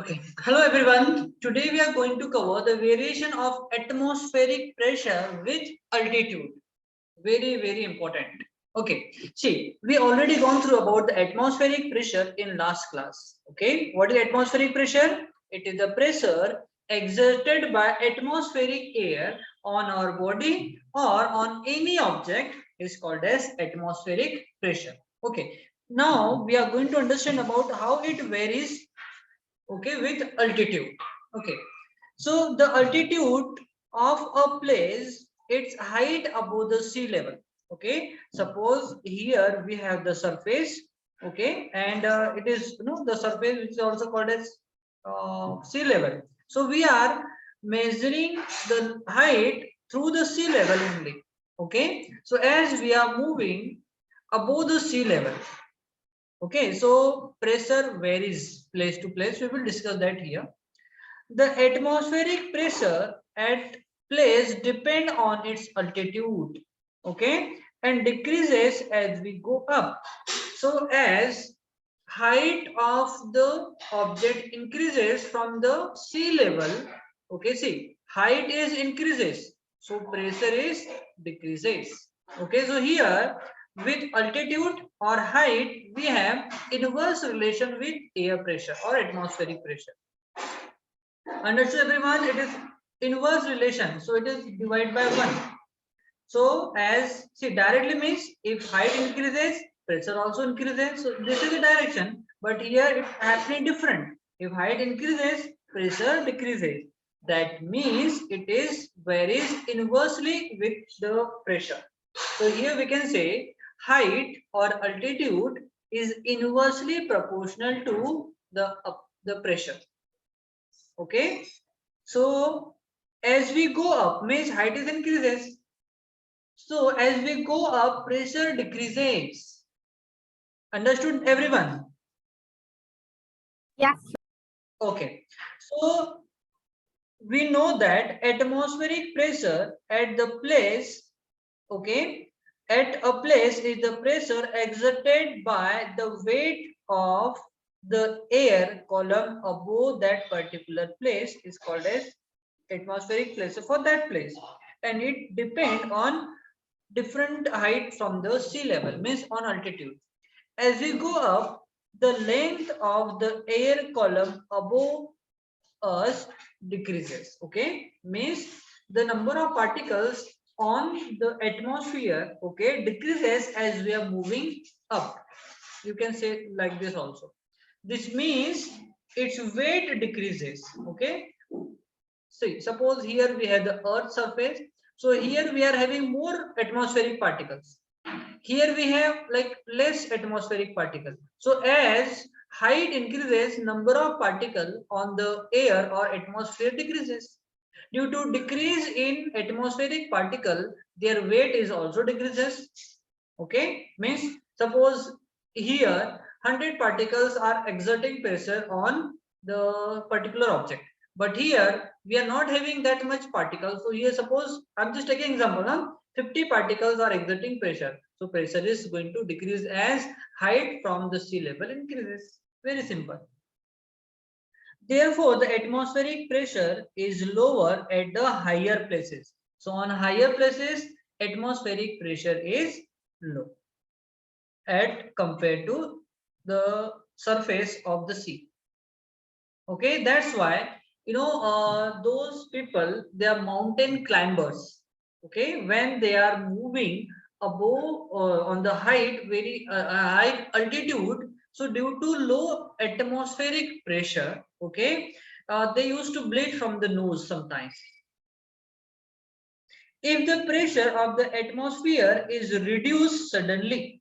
Okay, hello everyone. Today we are going to cover the variation of atmospheric pressure with altitude. Very important. Okay, see, we already gone through about the atmospheric pressure in last class. Okay, what is atmospheric pressure? It is the pressure exerted by atmospheric air on our body or on any object is called as atmospheric pressure. Okay, now we are going to understand about how it varies, okay, with altitude. Okay, so the altitude of a place, its height above the sea level. Okay, suppose here we have the surface. Okay, and it is, the surface which is also called as sea level. So we are measuring the height through the sea level only. Okay, so as we are moving above the sea level, okay, so pressure varies place to place. We will discuss that here. The atmospheric pressure at place depend on its altitude, okay, and decreases as we go up. So as height of the object increases from the sea level, okay, see, height is increases, so pressure is decreases. Okay, so here with altitude or height, we have inverse relation with air pressure or atmospheric pressure. Understood everyone? It is inverse relation, so it is divided by 1. So as, see, directly means if height increases, pressure also increases. So this is the direction, but here it's happening different. If height increases, pressure decreases. That means it is varies inversely with the pressure. So here we can say height or altitude is inversely proportional to the pressure. Okay, so as we go up, means height is increases. So as we go up, pressure decreases. Understood everyone? Yes. Okay, so we know that atmospheric pressure at the place, okay, at a place is the pressure exerted by the weight of the air column above that particular place is called as atmospheric pressure for that place, and it depends on different height from the sea level, means on altitude. As we go up, the length of the air column above us decreases. Okay, means the number of particles on the atmosphere, okay, decreases as we are moving up. You can say like this also. This means its weight decreases. Okay, see, suppose here we have the earth surface, so here we are having more atmospheric particles. Here we have like less atmospheric particles. So as height increases, number of particles on the air or atmosphere decreases. Due to decrease in atmospheric particle, their weight is also decreases. Okay, means suppose here 100 particles are exerting pressure on the particular object, but here we are not having that much particles. So here suppose I'm just taking example, 50 particles are exerting pressure, so pressure is going to decrease as height from the sea level increases. Very simple. Therefore the atmospheric pressure is lower at the higher places. So on higher places atmospheric pressure is low at compared to the surface of the sea. Okay, that's why those people, they are mountain climbers. Okay, when they are moving above on the height, very high altitude, so due to low atmospheric pressure, okay, they used to bleed from the nose sometimes. If the pressure of the atmosphere is reduced suddenly,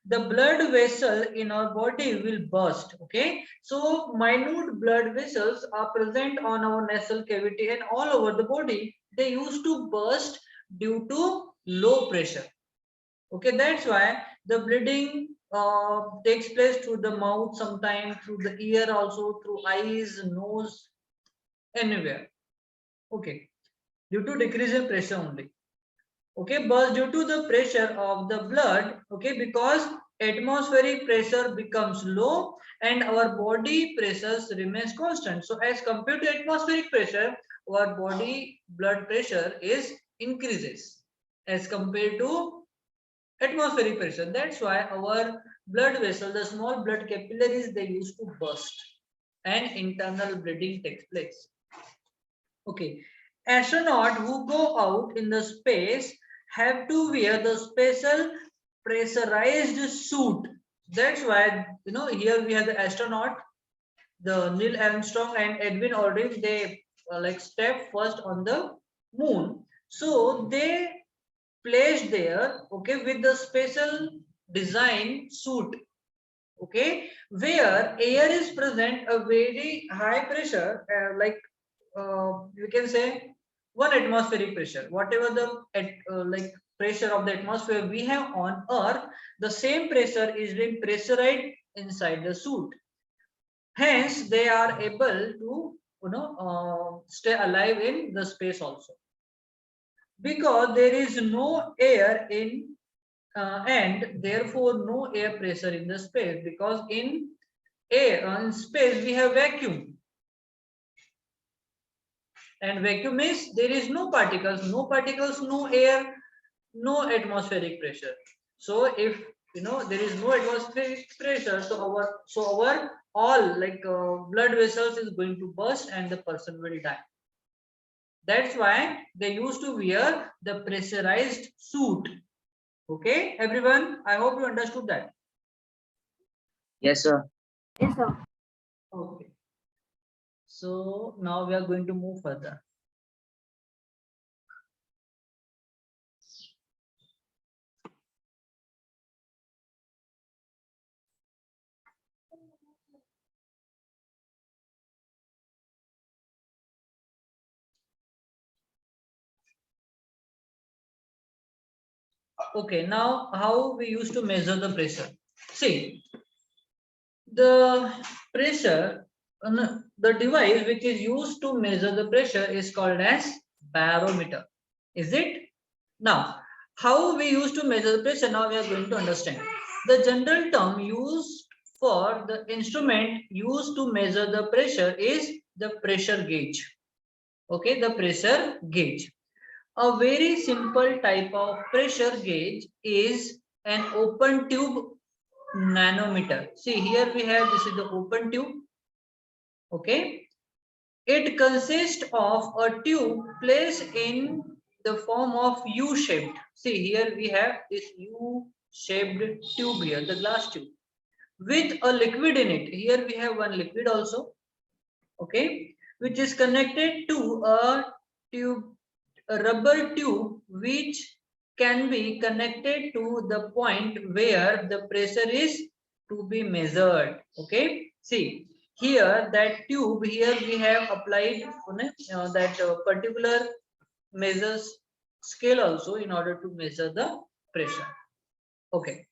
the blood vessel in our body will burst. Okay, so minute blood vessels are present on our nasal cavity and all over the body. They used to burst due to low pressure. Okay, that's why the bleeding takes place through the mouth, sometimes through the ear, also through eyes, nose, anywhere. Okay, due to decrease in pressure only. Okay, but due to the pressure of the blood, okay, because atmospheric pressure becomes low and our body pressures remains constant. So as compared to atmospheric pressure, our body blood pressure is increases as compared to atmospheric pressure. That's why our blood vessel, the small blood capillaries, they used to burst and internal bleeding takes place. Okay, astronauts who go out in the space have to wear the special pressurized suit. That's why, you know, here we have the astronaut, the Neil Armstrong and Edwin Aldrin, they like step first on the moon. So they placed there, okay, with the special design suit, okay, where air is present a very high pressure, we can say 1 atmospheric pressure. Whatever the like pressure of the atmosphere we have on Earth, the same pressure is being pressurized inside the suit. Hence, they are able to, you know, stay alive in the space also, because there is no air in and therefore no air pressure in the space, because in air in space we have vacuum, and vacuum means there is no particles, no air, no atmospheric pressure. So if, you know, there is no atmospheric pressure, so our all like blood vessels is going to burst and the person will die. That's why they used to wear the pressurized suit. Okay, everyone, I hope you understood that. Yes, sir. Yes, sir. Okay, so now we are going to move further. Okay, now how we used to measure the pressure. See, the pressure, the device which is used to measure the pressure is called as barometer. Is it? Now, how we used to measure the pressure, now we are going to understand. The general term used for the instrument used to measure the pressure is the pressure gauge. Okay, the pressure gauge. A very simple type of pressure gauge is an open tube nanometer. See, here we have, this is the open tube. Okay, it consists of a tube placed in the form of U-shaped. See, here we have this U-shaped tube here, the glass tube, with a liquid in it. Here we have one liquid also, okay, which is connected to a tube, a rubber tube, which can be connected to the point where the pressure is to be measured. Okay, see, here that tube, here we have applied that particular measures scale also in order to measure the pressure. Okay,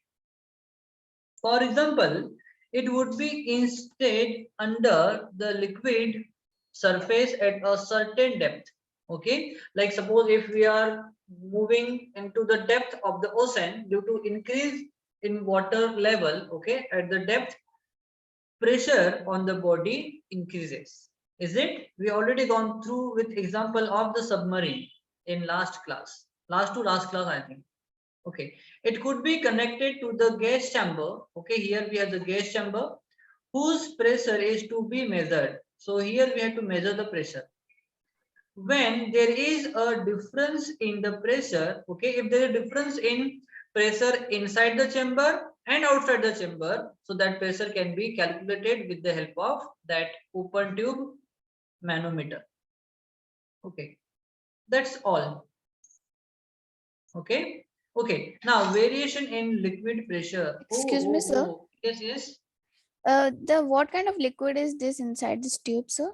for example, it would be instead under the liquid surface at a certain depth. Okay, like suppose if we are moving into the depth of the ocean due to increase in water level, okay, at the depth, pressure on the body increases. Is it? We already gone through with example of the submarine in last class, last to last class, I think. Okay, it could be connected to the gas chamber. Okay, here we have the gas chamber whose pressure is to be measured. So here we have to measure the pressure. When there is a difference in the pressure, okay, if there is a difference in pressure inside the chamber and outside the chamber, so that pressure can be calculated with the help of that open tube manometer. Okay, that's all. Okay. Okay, now variation in liquid pressure. Excuse me, sir. Yes, yes. The what kind of liquid is this inside this tube, sir?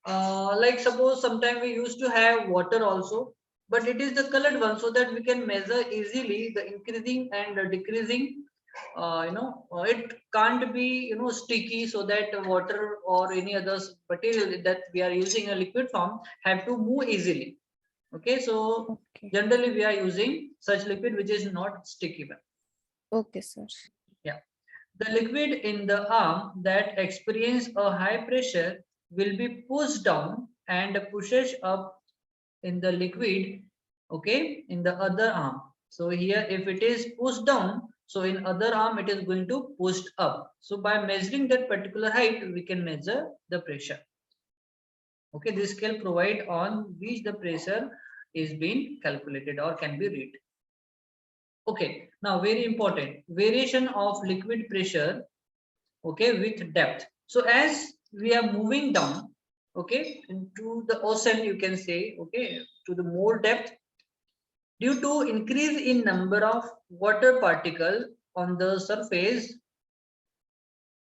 Like suppose sometimes we used to have water also, but it is the colored one, so that we can measure easily the increasing and the decreasing. It can't be, you know, sticky, so that water or any other material that we are using a liquid form have to move easily. Okay, so Okay. generally we are using such liquid which is not sticky one. Okay, sir. Yeah. The liquid in the arm that experience a high pressure will be pushed down and pushes up in the liquid, okay, in the other arm. So here if it is pushed down, so in other arm it is going to pushed up. So by measuring that particular height, we can measure the pressure. Okay, this scale provide on which the pressure is being calculated or can be read. Okay, now very important, variation of liquid pressure, okay, with depth. So as we are moving down, okay, into the ocean, you can say, okay, to the more depth, due to increase in number of water particle on the surface,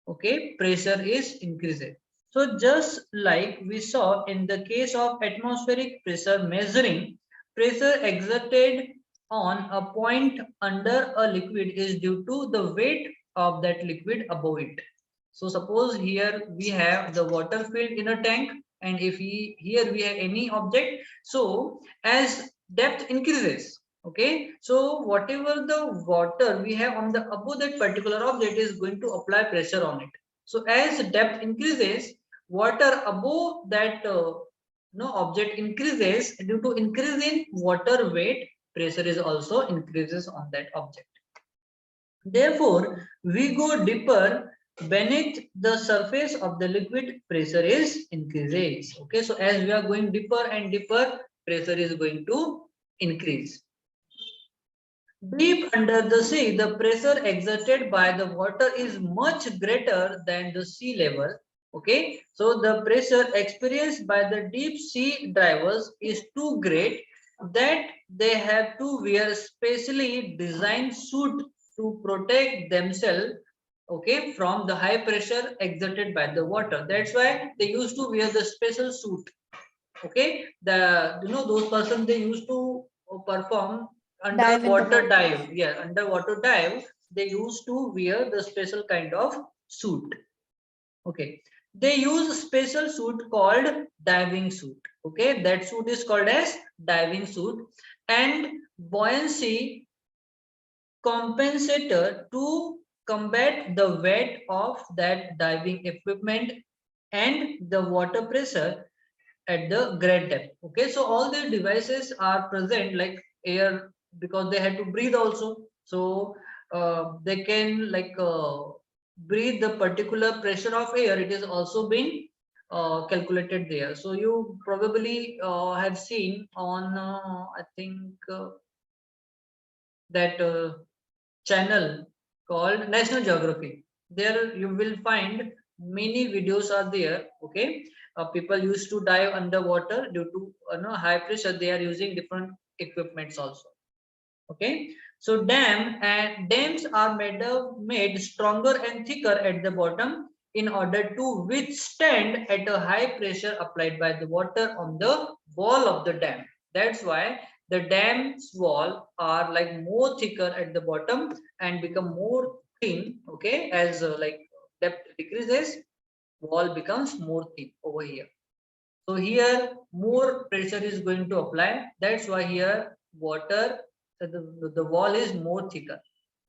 okay, pressure is increasing. So just like we saw in the case of atmospheric pressure measuring, pressure exerted on a point under a liquid is due to the weight of that liquid above it. So suppose here we have the water filled in a tank, and if here we have any object, so as depth increases, okay, so whatever the water we have on the above that particular object is going to apply pressure on it. So as depth increases, water above that object increases. Due to increase in water weight, pressure is also increases on that object. Therefore, we go deeper beneath the surface of the liquid, pressure is increases. Okay, so as we are going deeper and deeper, pressure is going to increase. Deep under the sea, the pressure exerted by the water is much greater than the sea level. Okay, so the pressure experienced by the deep sea divers is too great that they have to wear specially designed suit to protect themselves, okay, from the high pressure exerted by the water. That's why they used to wear the special suit. Okay, the those persons, they used to perform Dive in the underwater water. dive. Yeah, underwater dive, they used to wear the special kind of suit. Okay, they use special suit called diving suit. Okay, that suit is called as diving suit, and buoyancy compensator to combat the weight of that diving equipment and the water pressure at the great depth. Okay, so all the devices are present like air, because they had to breathe also. So they can breathe the particular pressure of air. It is also been calculated there. So you probably have seen on I think that channel called National Geography. There you will find many videos are there. Okay, people used to dive underwater due to high pressure. They are using different equipments also. Okay, so dams are made stronger and thicker at the bottom in order to withstand at a high pressure applied by the water on the wall of the dam. That's why the dam's wall are like more thicker at the bottom and become more thin. Okay, as like depth decreases, wall becomes more thin over here. So here more pressure is going to apply. That's why here water, the wall is more thicker.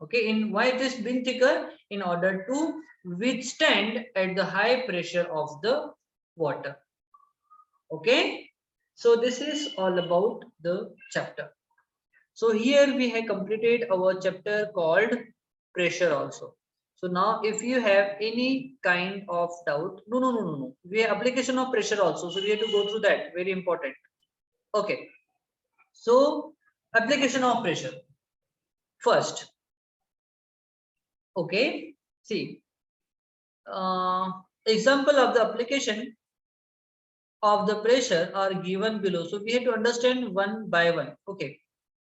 Okay, in why it is been thicker? In order to withstand at the high pressure of the water. Okay, so this is all about the chapter. So here we have completed our chapter called pressure also. So now if you have any kind of doubt, no. We have application of pressure also. So we have to go through that. Very important. Okay. So application of pressure. First. Okay. See. Example of the application of the pressure are given below. So we have to understand one by one. Okay.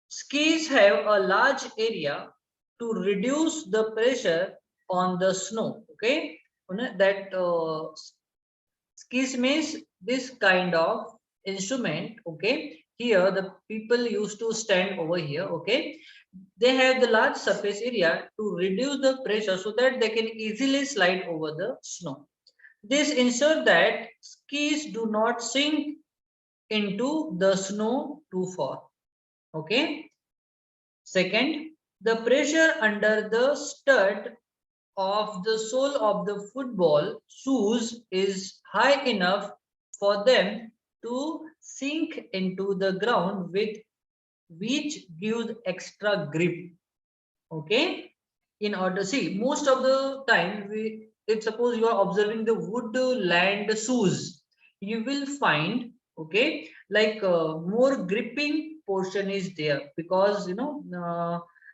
Skis have a large area to reduce the pressure on the snow. Okay, that skis means this kind of instrument. Okay, here the people used to stand over here. Okay, they have the large surface area to reduce the pressure so that they can easily slide over the snow. This ensures that skis do not sink into the snow too far. Okay. Second, the pressure under the stud of the sole of the football shoes is high enough for them to sink into the ground, with which gives extra grip. Okay, in order, see, most of the time, if suppose you are observing the wood land shoes, you will find, okay, like more gripping portion is there, because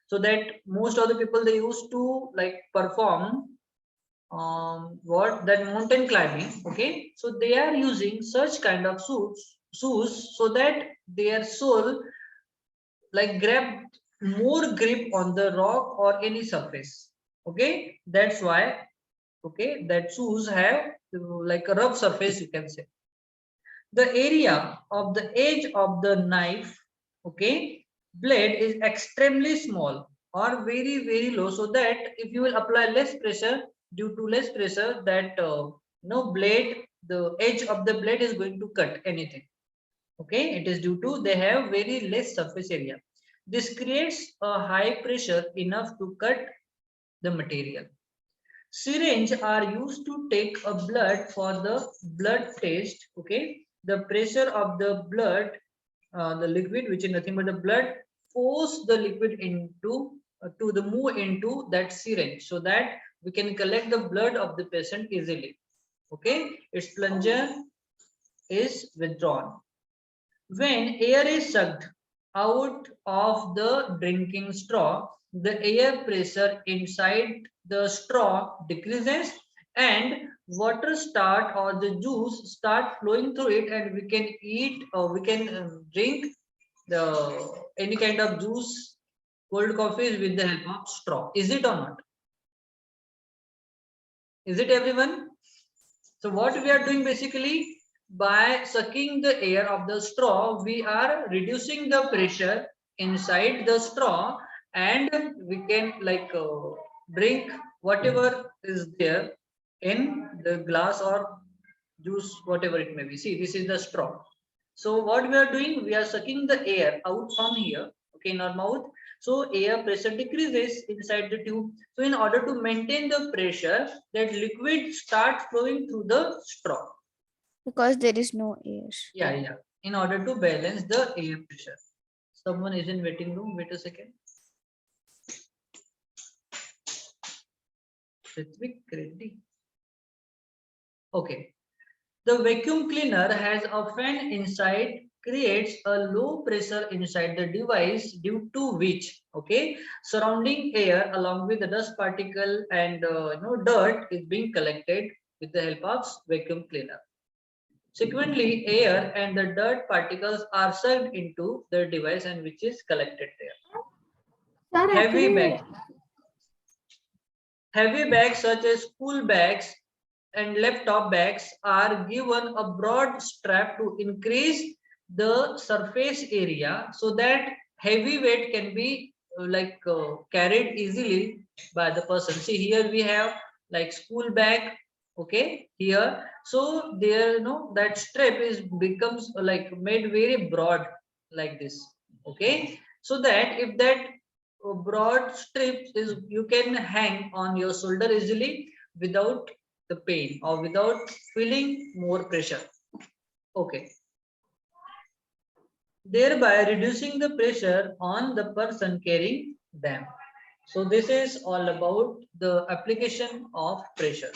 so that most of the people, they used to like perform what that mountain climbing. Okay, so they are using such kind of shoes so that their sole like grab more grip on the rock or any surface. Okay, that's why, okay, that shoes have like a rough surface, you can say. The area of the edge of the knife, okay, blade is extremely small or very low, so that if you will apply less pressure, due to less pressure, that no blade, the edge of the blade is going to cut anything. Okay, it is due to they have very less surface area. This creates a high pressure enough to cut the material. Syringe are used to take a blood for the blood test. Okay, the pressure of the blood, the liquid, which is nothing but the blood, force the liquid into to the move into that syringe, so that we can collect the blood of the patient easily. Okay, its plunger is withdrawn. When air is sucked out of the drinking straw, the air pressure inside the straw decreases and water start or the juice start flowing through it, and we can eat or we can drink the any kind of juice, cold coffee, with the help of straw. Is it or not? Is it, everyone? So what we are doing basically, by sucking the air of the straw, we are reducing the pressure inside the straw, and we can like drink whatever is there in the glass or juice, whatever it may be. See, this is the straw. So what we are doing, we are sucking the air out from here, okay, in our mouth. So air pressure decreases inside the tube. So in order to maintain the pressure, that liquid starts flowing through the straw. Because there is no air. Yeah. In order to balance the air pressure. Someone is in waiting room. Wait a second. Reddy. Okay. The vacuum cleaner has a fan inside, creates a low pressure inside the device, due to which, okay, surrounding air along with the dust particle and dirt is being collected with the help of vacuum cleaner. Subsequently, air and the dirt particles are sucked into the device and which is collected there. Heavy bags such as school bags and laptop bags are given a broad strap to increase the surface area, so that heavy weight can be carried easily by the person. See, here we have like school bag, okay, here. So there, that strap is becomes like made very broad like this. Okay, so that if that broad strip is, you can hang on your shoulder easily without the pain or without feeling more pressure. Okay, thereby reducing the pressure on the person carrying them. So this is all about the application of pressure.